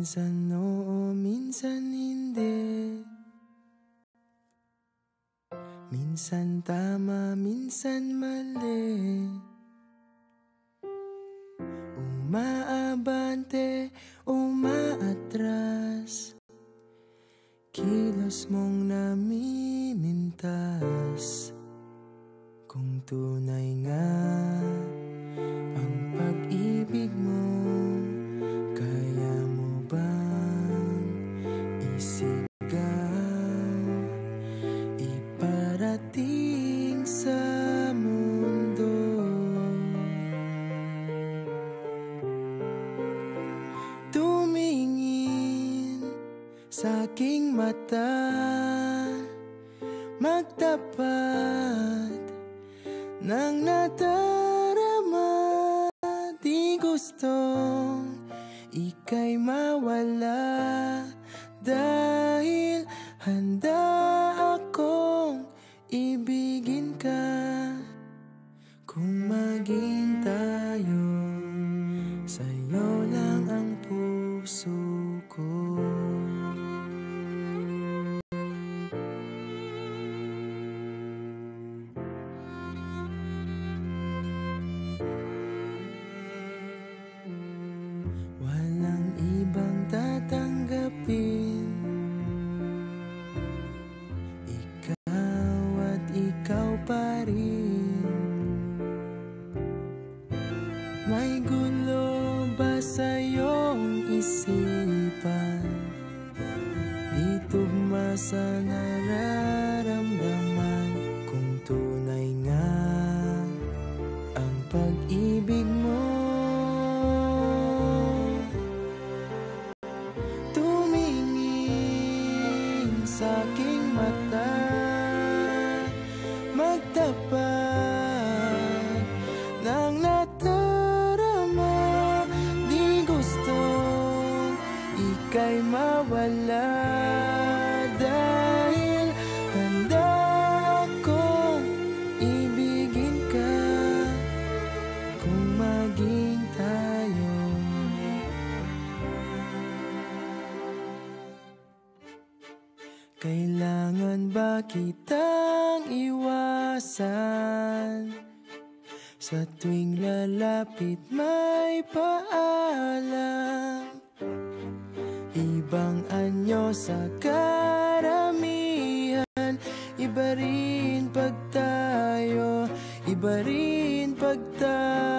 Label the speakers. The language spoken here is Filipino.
Speaker 1: Minsan oo, minsan hindi. Minsan tama, minsan mali. Umaabante, umaatras. Kilos mong namimintas. Kung tunay nga ang pag-ibig mo, kaya mo bang isigaw, iparating sa mundo? Tumingin sa aking mata, magtapat ng nadarama. Di gustong ika'y mawala, dahil handa akong ibigin ka. Kung maging tayo, sa'yo lang ang puso ko. Walang ibang tatanggapin, ikaw at ikaw pa rin. May gulo ba sa iyong isipan? Di tugma sa nararamdaman. Kung tunay nga ang pag-ibig mo, sa aking mata, magtapat ng nadarama. Di gustong ika'y mawala, dahil handa akong ibigin ka. Kung maging tayo, kailangan ba kitang iwasan? Sa tuwing lalapit may paalam, ibang anyo sa karamihan. Iba rin pag tayo, iba rin pag tayo.